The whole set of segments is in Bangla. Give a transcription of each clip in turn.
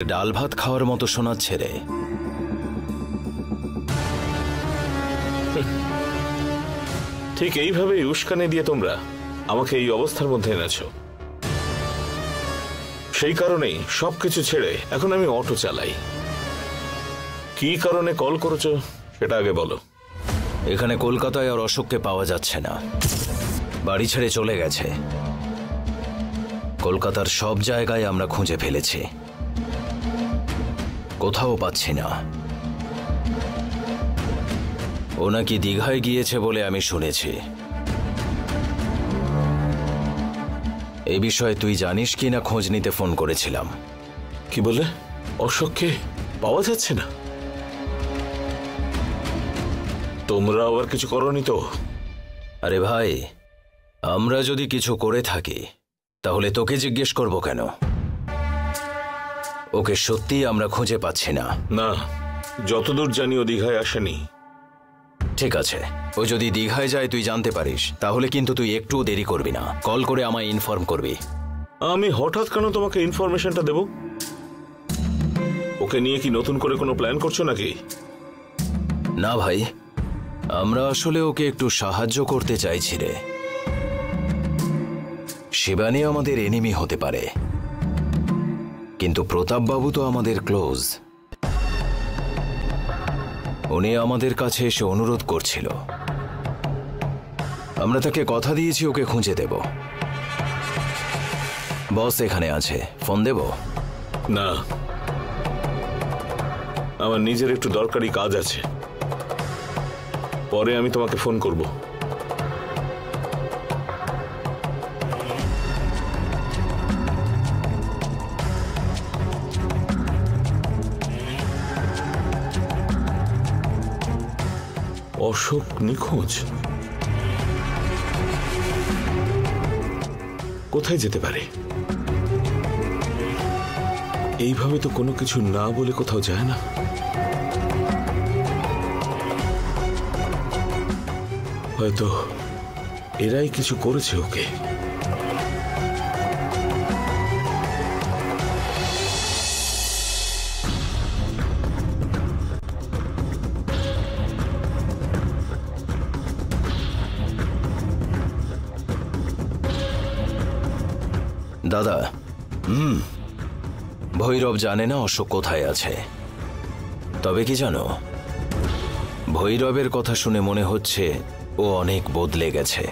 ডাল ভাত খাওয়ার মতো শোনাচ্ছে রে। ঠিক এইভাবেই উস্কানি দিয়ে তোমরা আমাকে এই অবস্থার মধ্যে এনেছো। সেই কারণেই সবকিছু ছেড়ে এখন আমি অটো চালাই। কি কারণে কল করেছো সেটা আগে বলো। এখানে কলকাতায় আর অশোককে পাওয়া যাচ্ছে না, বাড়ি ছেড়ে চলে গেছে। কলকাতার সব জায়গায় আমরা খুঁজে ফেলেছি, কোথাও পাচ্ছি না। ও নাকি দীঘায় গিয়েছে বলে আমি শুনেছি। এই বিষয়ে তুই জানিস কি না খোঁজ নিতে ফোন করেছিলাম। কি বলে? অশোককে পাওয়া যাচ্ছে না? তোমরা আবার কিছু করোনি তো? আরে ভাই, আমরা যদি কিছু করে থাকি তাহলে তোকে জিজ্ঞেস করব কেন? ওকে সত্যি আমরা খুঁজে পাচ্ছি না। না, যতদূর জানি ও দীঘায় আসেনি। ঠিক আছে, ও যদি দীঘায় যায় তুই জানতে পারিস, তাহলে কিন্তু তুই একটুও দেরি করবি না, কল করে আমায় ইনফর্ম করবি। আমি হঠাৎ কেন তোমাকে ইনফরমেশনটা দেব? ওকে নিয়ে কি নতুন করে কোনো প্ল্যান করছো নাকি? না ভাই, আমরা আসলে ওকে একটু সাহায্য করতে চাইছি রে। শিবানী আমাদের এনিমি হতে পারে, কিন্তু প্রতাপবাবু তো আমাদের ক্লোজ। উনি আমাদের কাছে এসে অনুরোধ করছিল, আমরা তাকে কথা দিয়েছি ওকে খুঁজে দেব। বস এখানে আছে, ফোন দেব? না, আমার নিজের একটু দরকারি কাজ আছে, পরে আমি তোমাকে ফোন করব। অশোক নিখোঁজ? কোথায় যেতে পারে? এইভাবে তো কোনো কিছু না বলে কোথাও যায় না। হয়তো এরাই কিছু করেছে ওকে। দাদা, ভৈরব জানে না অশোক কোথায় আছে। তবে কি জানো, ভৈরবের কথা শুনে মনে হচ্ছে ও অনেক বদলে গেছে।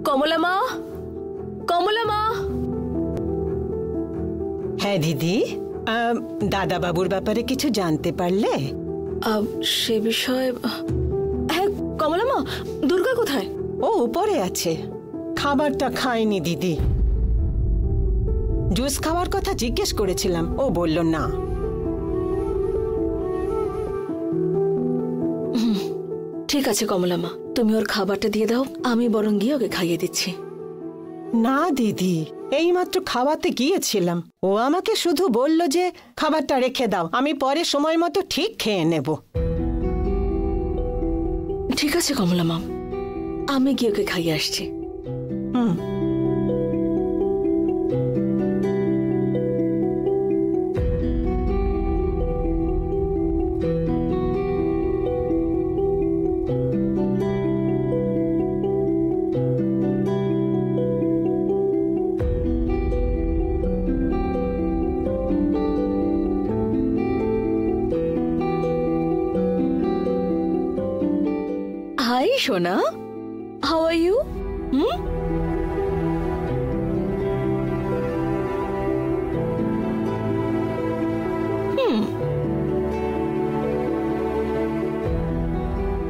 কমলা মা, কমলা মা। হ্যাঁ দিদি, দাদা বাবুর ব্যাপারে কিছু জানতে পারলে? সে বিষয়ে হ্যাঁ। কমলা মা, দুর্গা কোথায়? ও উপরে আছে, খাবারটা খায়নি দিদি। জুস খাওয়ার কথা জিজ্ঞেস করেছিলাম, ও বলল না। ঠিক আছে কমলা মা, তুমি ওর খাবারটা দিয়ে দাও, আমি বরং গিয়ে ওকে খাইয়ে দিচ্ছি। না দিদি, এইমাত্র খাওয়াতে গিয়েছিলাম, ও আমাকে শুধু বলল যে খাবারটা রেখে দাও, আমি পরে সময় মতো ঠিক খেয়ে নেব। ঠিক আছে কমলা মা, আমি গিয়ে ওকে খাইয়ে আসছি। হাই সোনা, হাউ আর ইউ?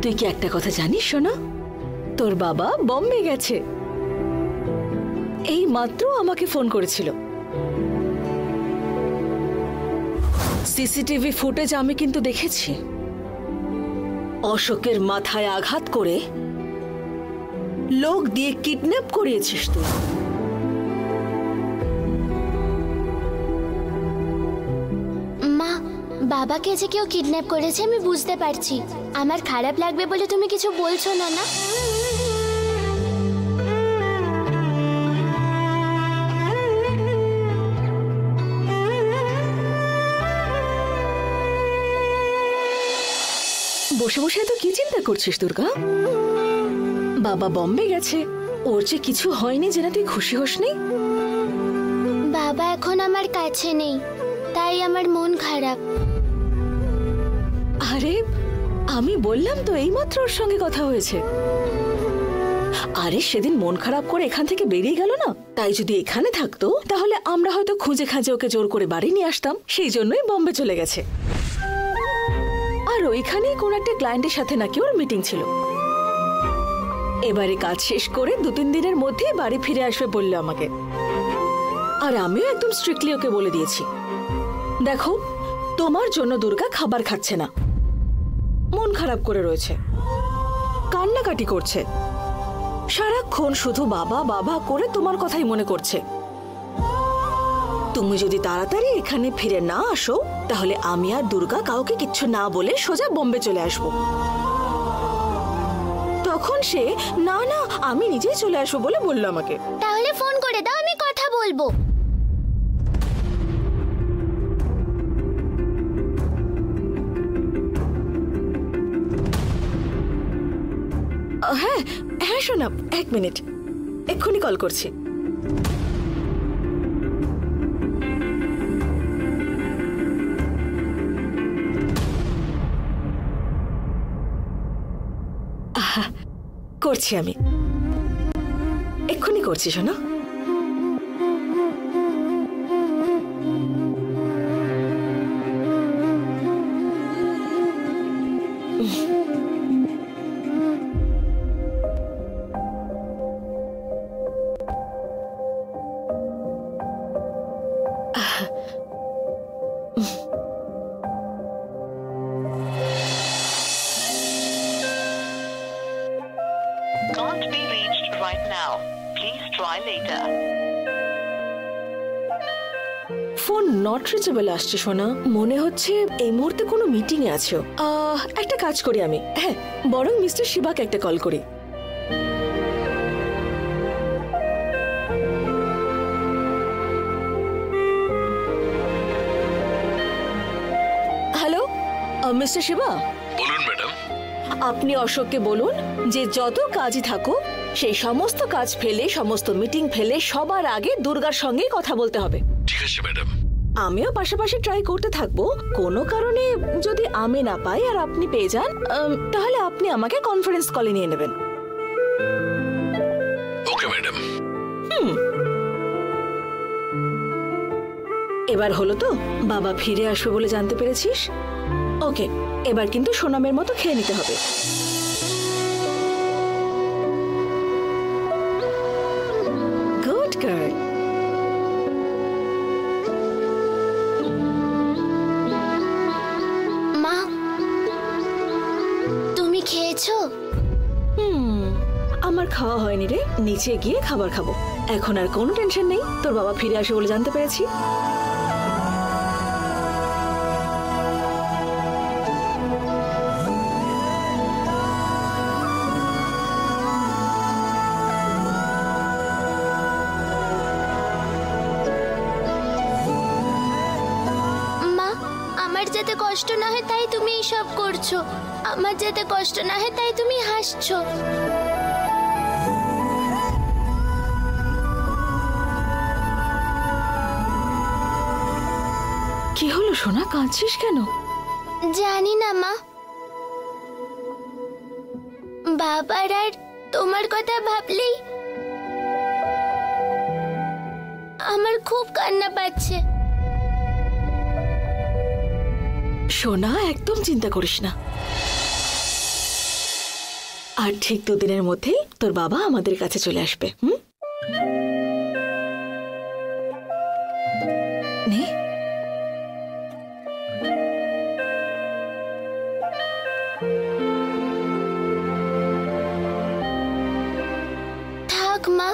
তুই কি একটা কথা জানিস সোনা? তোর বাবা বম্বে গেছে। এই মাত্র আমাকে ফোন করেছিল। সিসিটিভি ফুটেজ আমি কিন্তু দেখেছি। অশোকের মাথায় আঘাত করে লোক দিয়ে কিডন্যাপ করিয়েছিস তুই। মা, বাবাকে যে কেউ কিডন্যাপ করেছে আমি বুঝতে পারছি। আমার খারাপ লাগবে বলে তুমি কিছু বলছো না? না, বসে বসে এত কি চিন্তা করছিস দুর্গা? বাবা বম্বে গেছে, ওর যে কিছু হয়নি জেনে তুই খুশি হোসনি? বাবা এখন আমার কাছে নেই, তাই আমার মন খারাপ। আরে আমি বললাম তো এইমাত্র ওর সঙ্গে কথা হয়েছে। আরে সেদিন মন খারাপ করে এখান থেকে বেরিয়ে গেল না, তাই যদি এখানে থাকতো তাহলে আমরা হয়তো খুঁজে খাঁজে ওকে জোর করে বাড়ি নিয়ে আসতাম। সেই জন্যই বম্বে চলে গেছে। আর ওইখানেই কোন একটা ক্লায়েন্টের সাথে নাকি ওর মিটিং ছিল। এবারে কাজ শেষ করে 2-3 দিনের মধ্যে বাড়ি ফিরে আসবে বললো আমাকে। আর আমিও একদম স্ট্রিক্টলি ওকে বলে দিয়েছি, দেখো তোমার জন্য দুর্গা খাবার খাচ্ছে না, মন খারাপ করে রয়েছে, কান্নাকাটি করছে, সারাক্ষণ শুধু বাবা বাবা করে তোমার কথাই মনে করছে। তুমি যদি তাড়াতাড়ি এখানে ফিরে না আসো তাহলে আমি আর দুর্গা কাউকে কিচ্ছু না বলে সোজা বম্বে চলে আসবো। তখন সে না না আমি নিজেই চলে আসবো বলে বললো আমাকে। তাহলে ফোন করে দাও, আমি কথা বলবো। হ্যাঁ হ্যাঁ শোনা, 1 মিনিট, এক্ষুনি কল করছি। করছি আমি, এক্ষুনি করছি শোনা। Can't be reached right now. Please try later. Phone not reachable আসছে শোনা, মনে হচ্ছে এই মুহূর্তে কোনো মিটিং এ আছো। একটা কাজ করি আমি, হ্যাঁ বরং মিস্টার শিবাকে একটা কল করি। Hello mister Shiba. বলুন ম্যাডাম। আপনি অশোককে বলুন যে যত কাজই থাকুক সেই সমস্ত কাজ ফেলে, সমস্ত মিটিং ফেলে সবার আগে দুর্গার সঙ্গেই কথা বলতে হবে। ঠিক আছে ম্যাডাম। আমিও পাশাপাশি ট্রাই করতে থাকবো। কোনো কারণে যদি আমি না পাই আর আপনি পেয়ে যান তাহলে আপনি আমাকে কনফারেন্স কলে নিয়ে নেবেন। Okay madam. এবার হলো তো? বাবা ফিরে আসবে বলে জানতে পেরেছিস? ওকে, এবার কিন্তু সোনামের মতো খেয়ে নিতে হবে। Good girl. মা, তুমি খেয়েছো? আমার খাওয়া হয়নি রে, নিচে গিয়ে খাবার খাবো। এখন আর কোনো টেনশন নেই, তোর বাবা ফিরে আসবে বলে জানতে পেরেছি। আমার যাতে কষ্ট না হয় তাই তুমি এইসব করছো, আমার যাতে কষ্ট না হয় তাই তুমি হাসছো। কি হলো সোনা, কাঁদছিস কেন? জানি না মা, বাবার আর তোমার কথা ভাবলেই আমার খুব কান্না পাচ্ছে। সোনা একদম চিন্তা করিস না, আর ঠিক 2 দিনের মধ্যেই তোর বাবা আমাদের কাছে চলে আসবে। হুম, নে। থাক মা,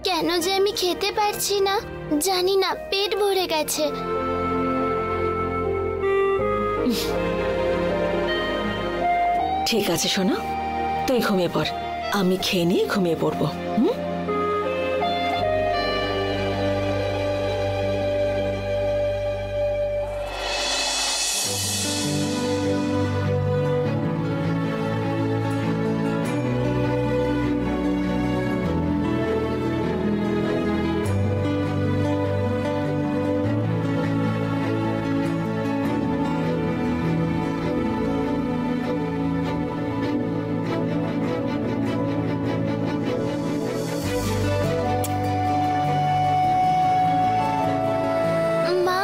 কেন যে আমি খেতে পারছি না জানি না, পেট ভরে গেছে। ঠিক আছে সোনা, তুই ঘুমিয়ে পড়, আমি খেয়ে নিয়ে ঘুমিয়ে পড়বো। হুম, মা,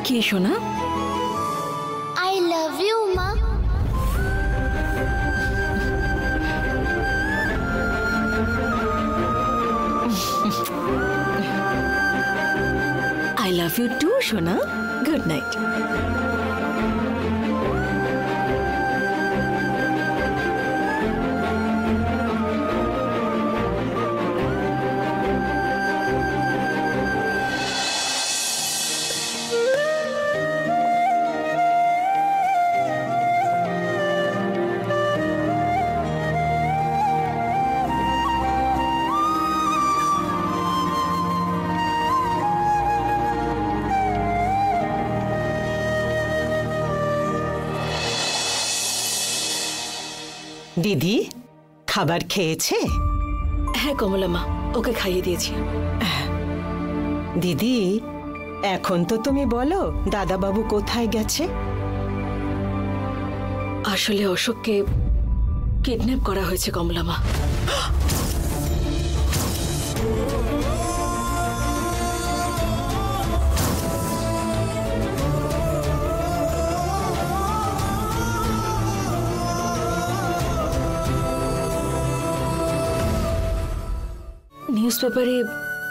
কি সোনা? আই লাভ ইউ মা। আই লাভ ইউ টু সোনা। Good night. দিদি খাবার খেয়েছে? হ্যাঁ কমলা মা, ওকে খাইয়ে দিয়েছি। দিদি এখন তো তুমি বলো দাদাবাবু কোথায় গেছে? আসলে অশোককে কিডন্যাপ করা হয়েছে কমলা মা। নিউজ পেপারে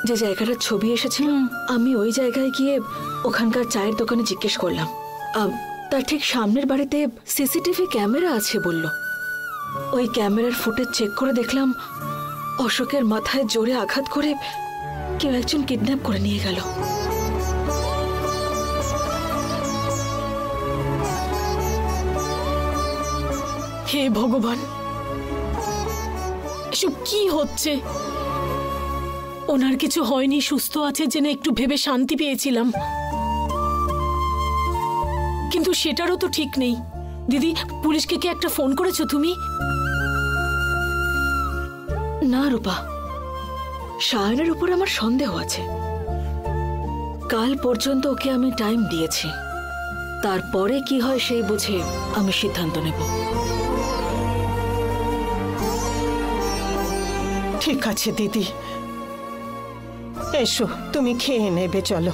যে জায়গাটার ছবি এসেছিল, আমি ওই জায়গায় গিয়ে ওখানকার চায়ের দোকানে জিজ্ঞেস করলাম। তার ঠিক সামনের বাড়িতে সিসিটিভি ক্যামেরা আছে বলল। ওই ক্যামেরার ফুটেজ চেক করে দেখলাম অশোকের মাথায় জোরে আঘাত করে কেউ একজন কিডন্যাপ করে নিয়ে গেল। হে ভগবান, এসব কি হচ্ছে? ওনার কিছু হয়নি, সুস্থ আছে জেনে একটু ভেবে শান্তি পেয়েছিলাম, কিন্তু সেটারও তো ঠিক নেই। দিদি, পুলিশকে কি একটা ফোন করেছো তুমি? না রূপা, শায়নের উপর আমার সন্দেহ আছে। কাল পর্যন্ত ওকে আমি টাইম দিয়েছি, তারপরে কি হয় সেই বুঝে আমি সিদ্ধান্ত নেব। ঠিক আছে দিদি, এসো তুমি খেয়ে নেবে, চলো।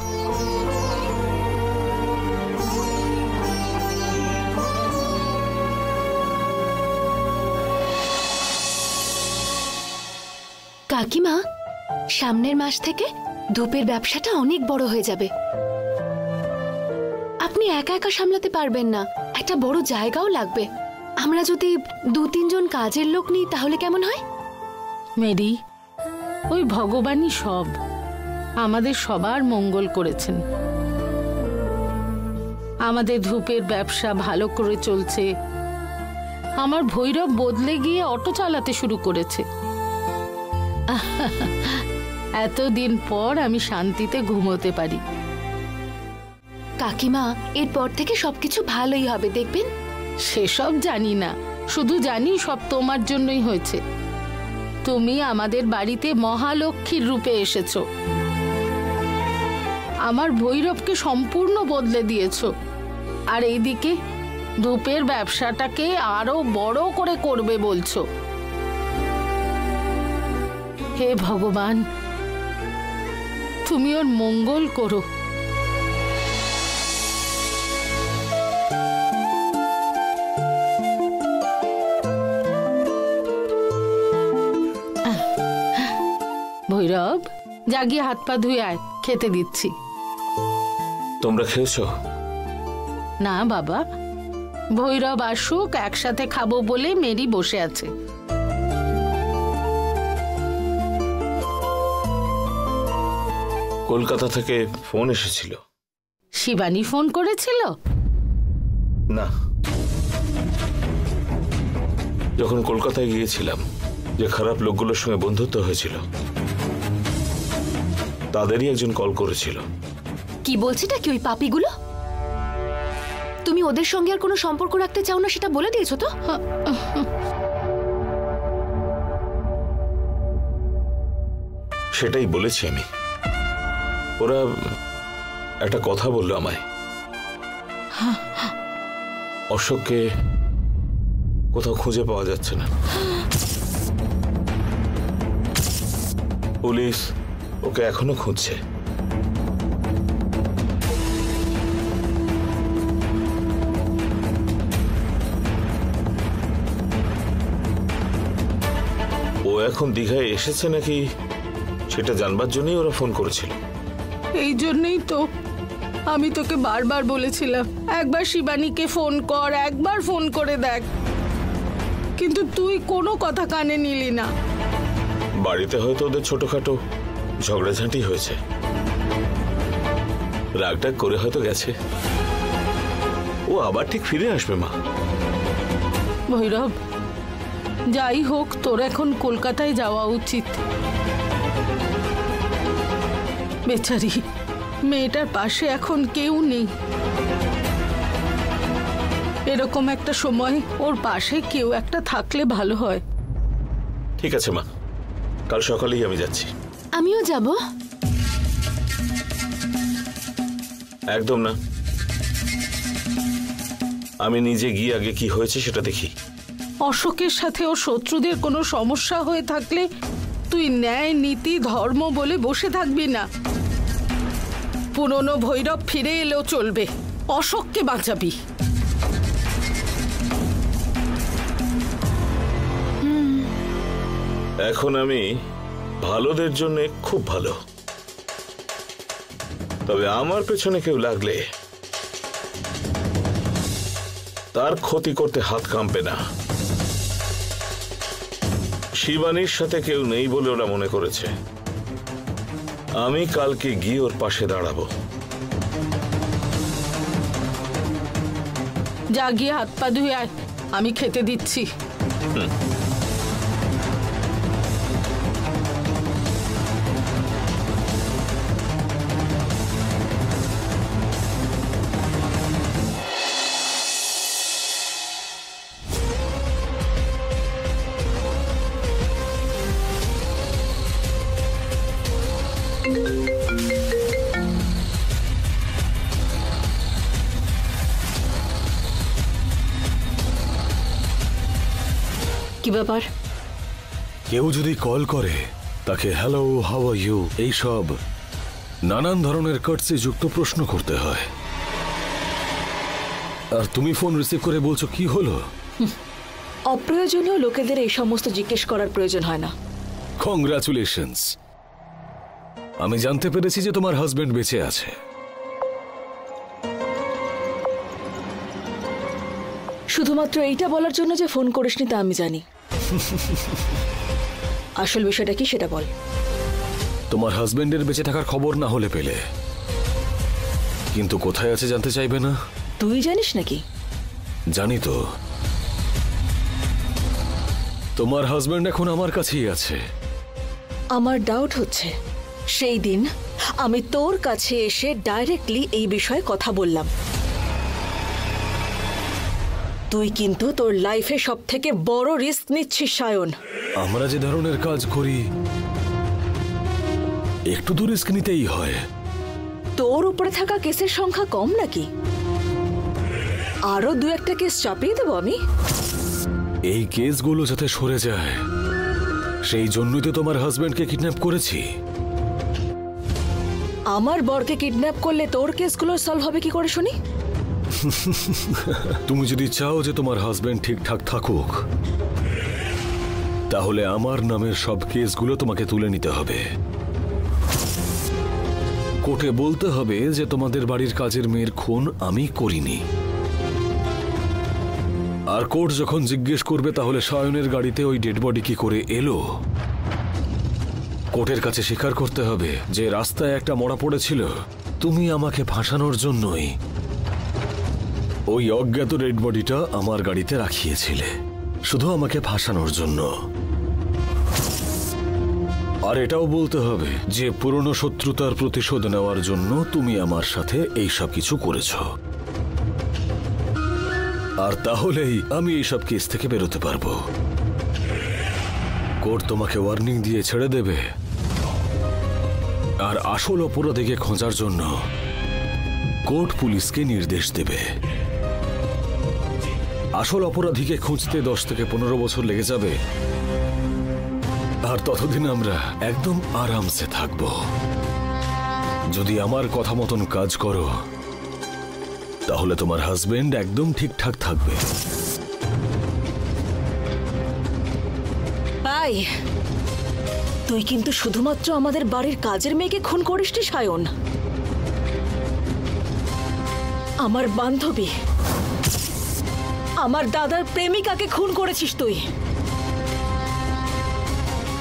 কাকিমা, সামনের মাস থেকে ধূপের ব্যবসাটা অনেক বড় হয়ে যাবে। আপনি একা একা সামলাতে পারবেন না, একটা বড় জায়গাও লাগবে। আমরা যদি 2-3 জন কাজের লোক নিই তাহলে কেমন হয়? মেরি, ওই ভগবানই সব, আমাদের সবার মঙ্গল করেছেন। আমাদের ধূপের ব্যবসা ভালো করে চলছে। আমার ভৈরব বদলে গিয়ে অটো চালাতে শুরু করেছে। এতদিন পর আমি শান্তিতে ঘুমোতে পারি। কাকিমা, এরপর থেকে সবকিছু ভালোই হবে, দেখবেন। সেসব জানি না, শুধু জানি সব তোমার জন্যই হয়েছে। তুমি আমাদের বাড়িতে মহালক্ষ্মীর রূপে এসেছো, আমার ভৈরবকে সম্পূর্ণ বদলে দিয়েছো। আর এইদিকে ধূপের ব্যবসাটাকে আরো বড় করে করবে বলছো। হে ভগবান, তুমি ওর মঙ্গল করো। ভৈরব, জাগিয়ে হাত পা ধুয়ে আয়, খেতে দিচ্ছি। তোমরা খেয়েছো? না বাবা, ভৈরব আসুক, একসাথে খাবো বলে মেরি বসে আছে। কলকাতা থেকে ফোন এসেছিল। শিবানী ফোন করেছিল? না, যখন কলকাতায় গিয়েছিলাম, যে খারাপ লোকগুলোর সঙ্গে বন্ধুত্ব হয়েছিল, তাদেরই একজন কল করেছিল। কি বলছিটা কি ওই পাপিগুলো? তুমি ওদের সঙ্গে আর কোনো সম্পর্ক রাখতে চাও না সেটা বলে দিয়েছো তো? সেটাই বলেছি আমি। ওরা একটা কথা বললো আমায়, অশোককে কোথাও খুঁজে পাওয়া যাচ্ছে না, পুলিশ ওকে এখনো খুঁজছে। ও এখন দীঘায় এসেছে নাকি সেটা জানবার জন্যই ওরা ফোন করেছিল। এই জন্যই তো আমি তোকে বারবার বলেছিলাম, একবার শিবানীকে ফোন কর, একবার ফোন করে দেখ, কিন্তু তুই কোনো কথা কানে নিলি না। বাড়িতে হয়তো ওদের ছোটখাটো ঝগড়াঝাঁটি হয়েছে, রাগটাগ করে হয়তো গেছে। ও আবার ঠিক ফিরে আসবে মা। ভৈরব, যাই হোক, তোর এখন কলকাতায় যাওয়া উচিত। বেচারি মেয়েটার পাশে এখন কেউ নেই। এরকম একটা সময় ওর পাশে কেউ একটা থাকলে ভালো হয়। ঠিক আছে মা, কাল সকালেই আমি যাচ্ছি। আমিও যাব। একদম না, আমি নিজে গিয়ে আগে কি হয়েছে সেটা দেখি। অশোকের সাথে ও শত্রুদের কোনো সমস্যা হয়ে থাকলে তুই ন্যায়, নীতি, ধর্ম বলে বসে থাকবি না। পুরনো ভৈরব ফিরে এলেও চলবে, অশোককে বাঁচাবি। এখন আমি ভালোদের জন্য খুব ভালো, তবে আমার পেছনে কেউ লাগলে তার ক্ষতি করতে হাত কাঁপবে না। শিবানীর সাথে কেউ নেই বলে ওরা মনে করেছে, আমি কালকে গিয়ে ওর পাশে দাঁড়াবো। যা গিয়ে হাত পা ধুয়ে আয়, আমি খেতে দিচ্ছি। কি ব্যাপার? কেউ যদি কল করে তাকে হ্যালো, হাউ আর ইউ, এইসব নানান ধরনের কার্টসি যুক্ত প্রশ্ন করতে হয়। আর তুমি ফোন রিসিভ করে বলছো কি হলো? অপ্রয়োজনীয় লোকেদের এই সমস্ত জিজ্ঞেস করার প্রয়োজন হয় না। কংগ্রাচুলেশনস, আমি জানতে পেরেছি যে তোমার হাজবেন্ড বেঁচে আছে। শুধুমাত্র এইটা বলার জন্য যে ফোন করিসনি তা আমি জানি। আসল বিষয়টা কি সেটা বল। তোমার হাজবেন্ডের বেঁচে থাকার খবর না হলে পেলে, কিন্তু কোথায় আছে জানতে চাইবে না? তুই জানিস নাকি? জানি তো। তোমার হাজবেন্ড এখন আমার কাছেই আছে। আমার ডাউট হচ্ছে সেই দিন আমি তোর কাছে এসে ডাইরেক্টলি এই বিষয়ে কথা বললাম। তুই কিন্তু তোর লাইফে সব থেকে বড় রিস্ক নিচ্ছিস সায়ন। আমরা যে ধরনের কাজ করি একটু তো রিস্ক নিতেই হয়। তোর উপরে থাকা কেসের সংখ্যা কম নাকি? আরো 2-1টা কেস চাপিয়ে দেবো আমি। এই কেসগুলো যাতে সরে যায় সেই জন্যই তো তোমার হাজবেন্ডকে কিডন্যাপ করেছি। আমার বরকে কিডন্যাপ করলে তোর কেসগুলো সলভ হবে কি করে শুনি? তুমি যদি চাও যে তোমার হাজবেন্ড ঠিকঠাক থাকুক, তাহলে আমার নামের সব কেসগুলো তোমাকে তুলে নিতে হবে। কোর্টে বলতে হবে যে তোমাদের বাড়ির কাজের মেয়ের খুন আমি করিনি। আর কোর্ট যখন জিজ্ঞেস করবে তাহলে সায়নের গাড়িতে ওই ডেড বডি কি করে এলো, কোর্টের কাছে স্বীকার করতে হবে যে রাস্তায় একটা মরা পড়েছিল, তুমি আমাকে ফাঁসানোর জন্যই ওই অজ্ঞাত ডেড বডিটা আমার গাড়িতে রাখিয়েছিলে, শুধু আমাকে ফাঁসানোর জন্য। আর এটাও বলতে হবে যে পুরনো শত্রুতার প্রতিশোধ নেওয়ার জন্য তুমি আমার সাথে এই সব কিছু করেছ। আর তাহলেই আমি এইসব কেস থেকে বেরোতে পারবো। কোর্ট তোমাকে ওয়ার্নিং দিয়ে ছেড়ে দেবে, আর আসল অপরাধীকে খোঁজার জন্য কোর্ট পুলিশকে নির্দেশ দেবে। আসল অপরাধীকে খুঁজতে 10 থেকে 15 বছর লেগে যাবে, আর ততদিন আমরা একদম আরামসে থাকব। যদি আমার কথা মতন কাজ করো তাহলে তোমার হাজবেন্ড একদম ঠিকঠাক থাকবে। ভাই, তুই কিন্তু শুধুমাত্র আমাদের বাড়ির কাজের মেয়েকে খুন করিসনি সায়ন, আমার বান্ধবী, আমার দাদার প্রেমিকাকে খুন করেছিস তুই।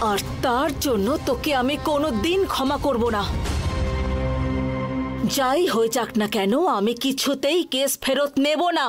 আর তার জন্য তোকে আমি কোনোদিন ক্ষমা করব না। যাই হয়ে যাক না কেন, আমি কিছুতেই কেস ফেরত নেব না।